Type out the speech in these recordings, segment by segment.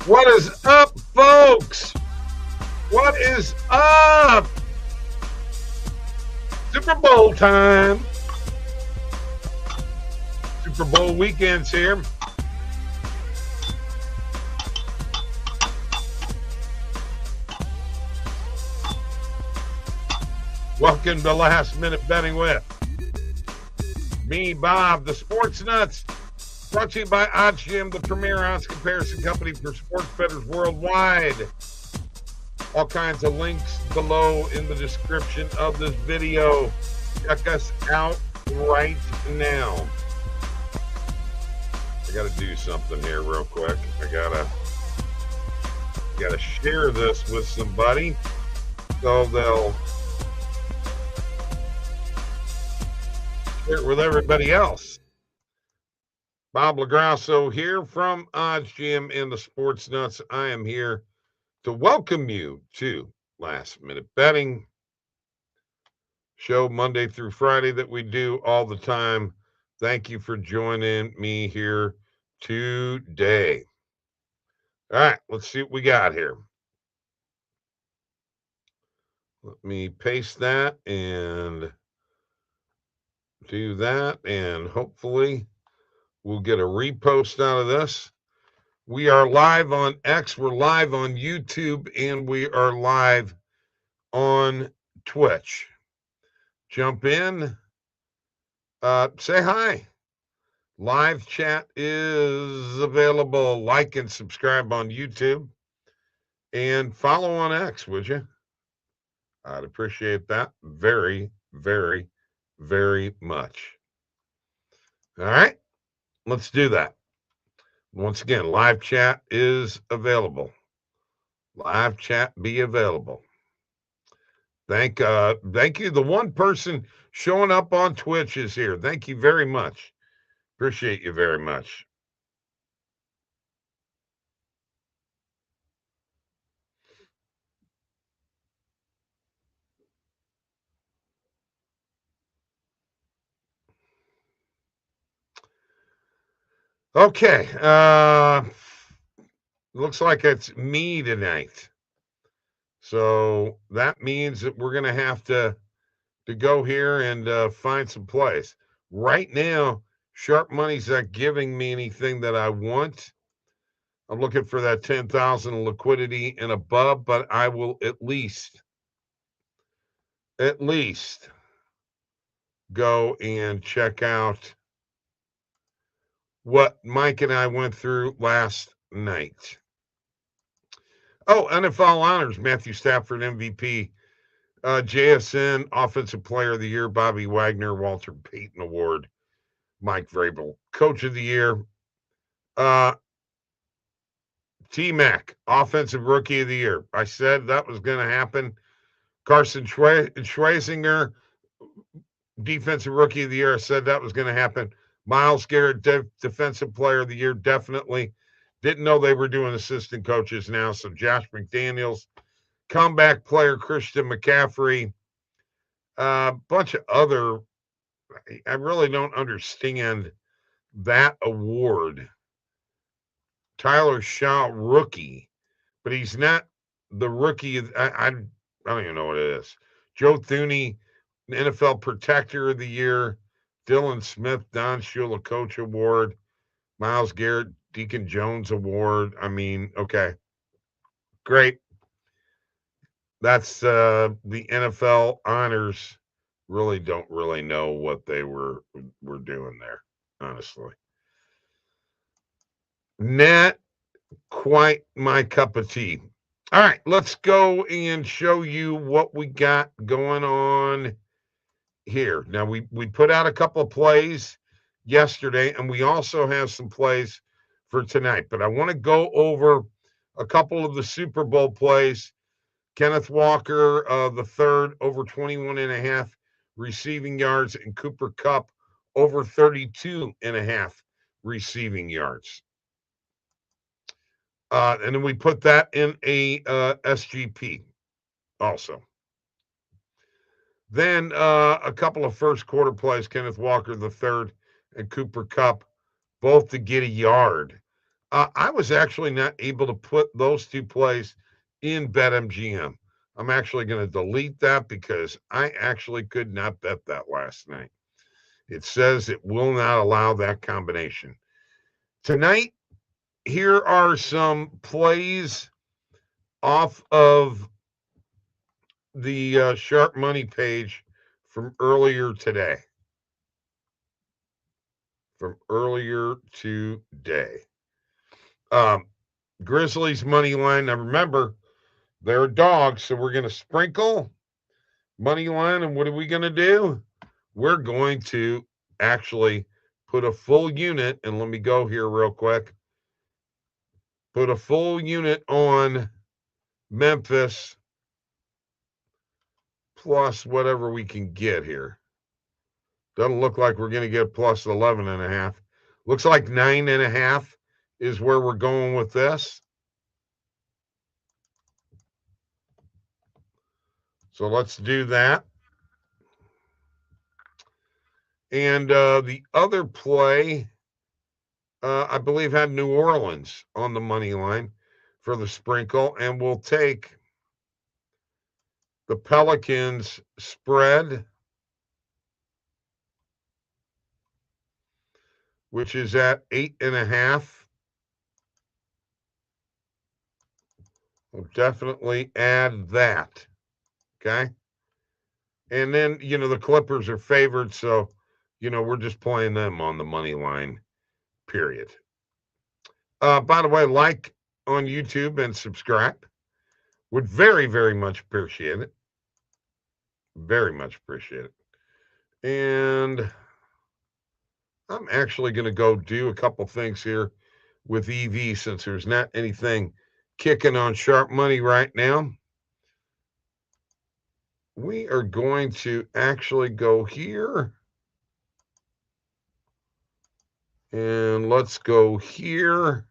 What is up, folks? What is up? Super Bowl time. Super Bowl weekend's here. Welcome to Last Minute Betting with me, Bob, the Sports Nuts. Brought to you by OddsJam, the premier odds comparison company for sports bettors worldwide. All kinds of links below in the description of this video. Check us out right now. I gotta do something here real quick. I gotta share this with somebody so they'll share it with everybody else. Bob LaGrasso here from OddsJam and the Sports Nuts. I am here to welcome you to Last Minute Betting show Monday through Friday that we do all the time. Thank you for joining me here today. All right, let's see what we got here. Let me paste that and do that, and hopefully we'll get a repost out of this. We are live on X, we're live on YouTube, and we are live on Twitch. Jump in, say hi. Live chat is available. Like and subscribe on YouTube, and follow on X, would you? I'd appreciate that very, very, very much. All right, let's do that. Once again, live chat is available. Live chat be available. Thank you. The one person showing up on Twitch is here. Thank you very much. Appreciate you very much. Okay. Looks like it's me tonight. So that means that we're going to have to go here and find some plays. Right now, Sharp Money's not giving me anything that I want. I'm looking for that 10,000 liquidity and above, but I will at least go and check out what Mike and I went through last night. Oh, NFL honors, Matthew Stafford, MVP, JSN, Offensive Player of the Year, Bobby Wagner, Walter Payton Award, Mike Vrabel, Coach of the Year, T-Mac, Offensive Rookie of the Year. I said that was going to happen. Carson Schwarzenegger, Defensive Rookie of the Year. I said that was going to happen. Myles Garrett, Defensive Player of the Year, definitely. Didn't know they were doing assistant coaches now. So Josh McDaniels, comeback player Christian McCaffrey, a bunch of other. I really don't understand that award. Tyler Shaw, rookie, but he's not the rookie. I don't even know what it is. Joe Thuney, NFL Protector of the Year. Dylan Smith, Don Shula Coach Award. Myles Garrett, Deacon Jones Award. I mean, okay. Great. That's the NFL honors. Really don't really know what they were doing there, honestly. Not quite my cup of tea. All right, let's go and show you what we got going on here. Now, we put out a couple of plays yesterday, and we also have some plays for tonight. But I want to go over a couple of the Super Bowl plays. Kenneth Walker, the third, over 21.5 receiving yards, and Cooper Kupp, over 32.5 receiving yards. And then we put that in a SGP also. Then a couple of first quarter plays, Kenneth Walker, the third, and Cooper Kupp, both to get a yard. I was actually not able to put those two plays in BetMGM. I'm actually going to delete that because I actually could not bet that last night. It says it will not allow that combination. Tonight, here are some plays off of the Sharp Money page from earlier today. Grizzlies money line. Now remember, they're dogs, so we're going to sprinkle money line. And what are we going to do? We're going to actually put a full unit, and let me go here real quick. Put a full unit on Memphis plus whatever we can get here. Doesn't look like we're going to get plus 11.5. Looks like 9.5 is where we're going with this. So let's do that. And the other play, I believe, had New Orleans on the money line for the sprinkle. And we'll take the Pelicans spread, which is at 8.5. We'll definitely add that. Okay. And then, the Clippers are favored. So, we're just playing them on the money line, period. By the way, like on YouTube and subscribe. Would very, very much appreciate it. Very much appreciate it. And I'm actually going to go do a couple things here with EV since there's not anything kicking on Sharp Money right now. We are going to actually go here. And let's go here.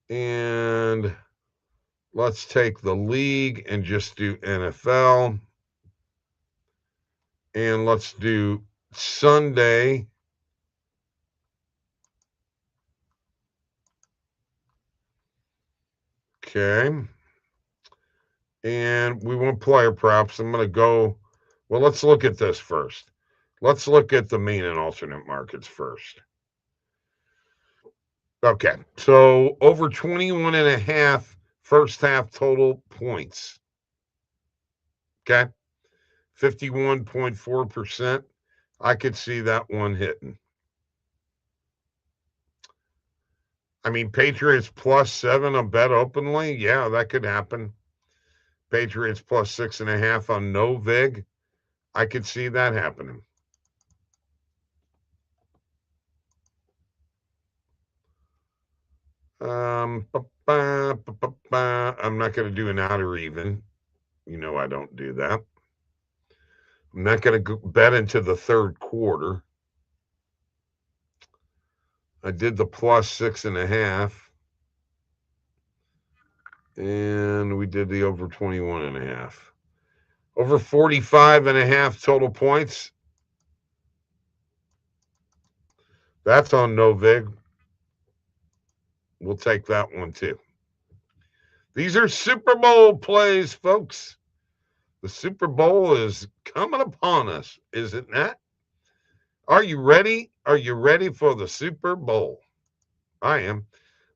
And let's take the league and just do NFL. And let's do Sunday. Okay. And we want player props. I'm going to go. Well, let's look at this first. Let's look at the main and alternate markets first. Okay. So over 21.5 first half total points. Okay. 51.4%. I could see that one hitting. I mean, Patriots plus 7 on bet openly. Yeah, that could happen. Patriots plus 6.5 on no vig. I could see that happening. I'm not going to do an out or even. I don't do that. I'm not going to bet into the third quarter. I did the plus 6.5. And we did the over 21.5. Over 45.5 total points. That's on no vig. We'll take that one too. These are Super Bowl plays, folks. The Super Bowl is coming upon us, is it not? Are you ready? Are you ready for the Super Bowl? I am.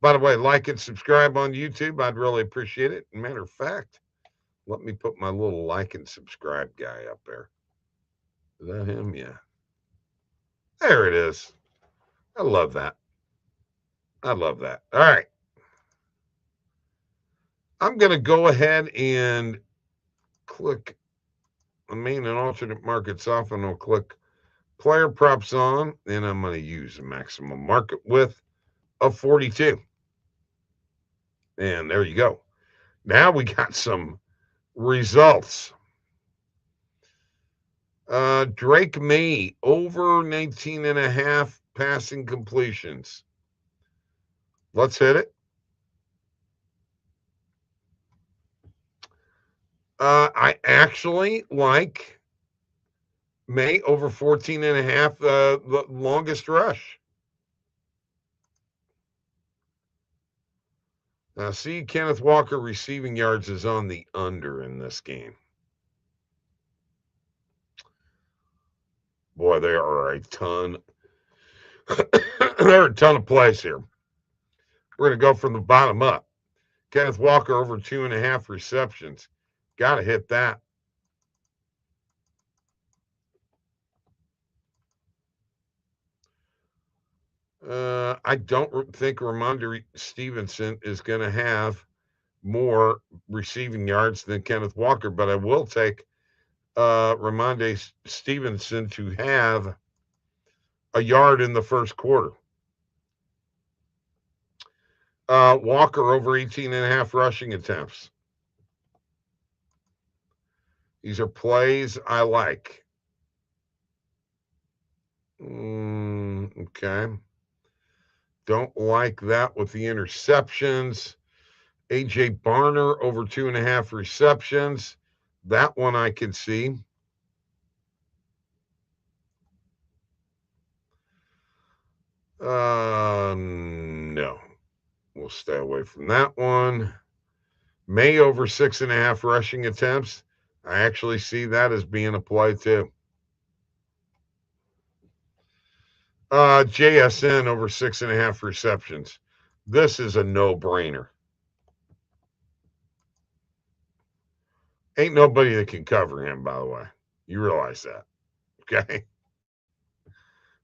By the way, like and subscribe on YouTube. I'd really appreciate it. Matter of fact, let me put my little like and subscribe guy up there. Is that him? Yeah. There it is. I love that. I love that. All right. I'm going to go ahead and click the main and alternate markets off, and I'll click player props on, and I'm going to use a maximum market width of 42. And there you go. Now we got some results. Drake May over 19.5 passing completions. Let's hit it. I actually like May over 14.5, the longest rush. Now, see, Kenneth Walker receiving yards is on the under in this game. Boy, there are a ton. There are a ton of plays here. We're going to go from the bottom up. Kenneth Walker over 2.5 receptions. Got to hit that. I don't think Ramondre Stevenson is going to have more receiving yards than Kenneth Walker, but I will take Ramondre Stevenson to have a yard in the first quarter. Walker over 18.5 rushing attempts. These are plays I like. Okay. Don't like that with the interceptions. A.J. Barner over 2.5 receptions. That one I can see. No. We'll stay away from that one. May over 6.5 rushing attempts. I actually see that as being a play too. JSN over 6.5 receptions. This is a no-brainer. Ain't nobody that can cover him, by the way. You realize that, okay?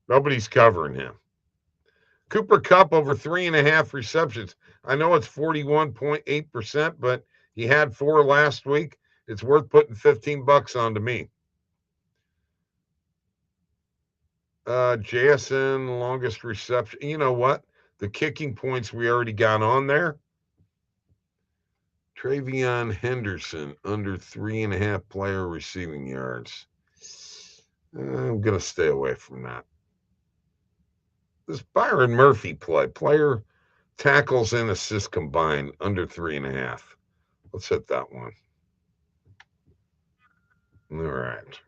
Nobody's covering him. Cooper Kupp over 3.5 receptions. I know it's 41.8%, but he had 4 last week. It's worth putting $15 on to me. JSN, longest reception. You know what? The kicking points we already got on there. Travion Henderson, under 3.5 player receiving yards. I'm going to stay away from that. This Byron Murphy player tackles and assists combined, under 3.5. Let's hit that one. All right.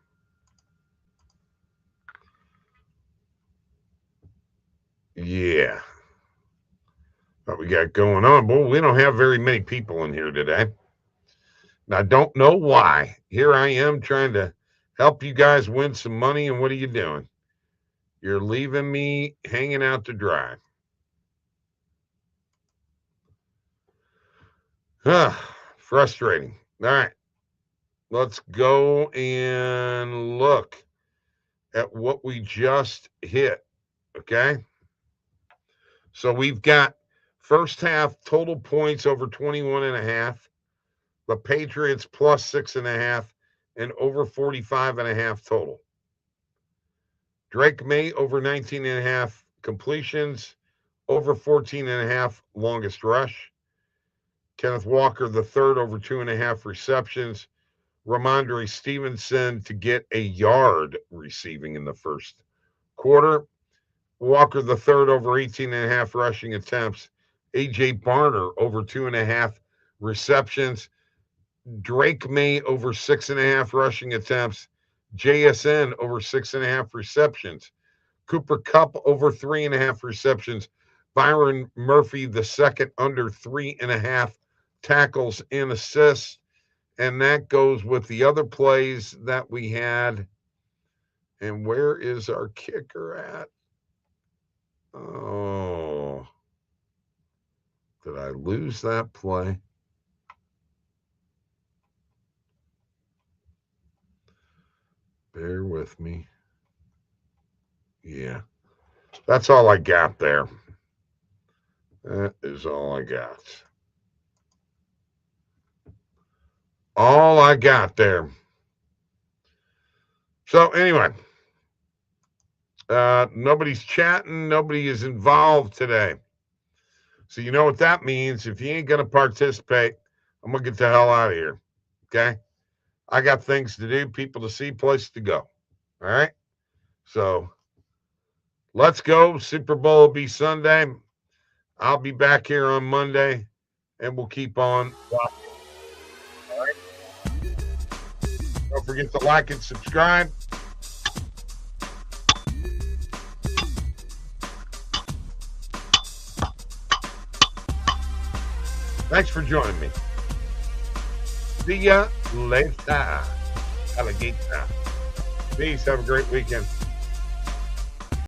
Yeah. What we got going on? Boy, we don't have very many people in here today. I don't know why. Here I am trying to help you guys win some money, and what are you doing? You're leaving me hanging out to dry. Frustrating. All right. Let's go and look at what we just hit. Okay. So we've got first half total points over 21.5. The Patriots plus 6.5 and over 45.5 total. Drake May over 19.5 completions, over 14.5 longest rush. Kenneth Walker the third over 2.5 receptions. Ramondre Stevenson to get a yard receiving in the first quarter. Walker the third over 18.5 rushing attempts. A.J. Barner over 2.5 receptions. Drake May over 6.5 rushing attempts. JSN over 6.5 receptions. Cooper Kupp over 3.5 receptions. Byron Murphy the second under 3.5 tackles and assists. And that goes with the other plays that we had. And where is our kicker at? Oh, did I lose that play? Bear with me. Yeah, that's all I got there. That is all I got. All I got there. So anyway, nobody's chatting. Nobody is involved today. So you know what that means. If you ain't going to participate, I'm going to get the hell out of here. Okay? I got things to do, people to see, places to go. All right? So let's go. Super Bowl will be Sunday. I'll be back here on Monday, and we'll keep on watching. All right? Don't forget to like and subscribe. Thanks for joining me. See ya later, alligator. Peace. Have a great weekend.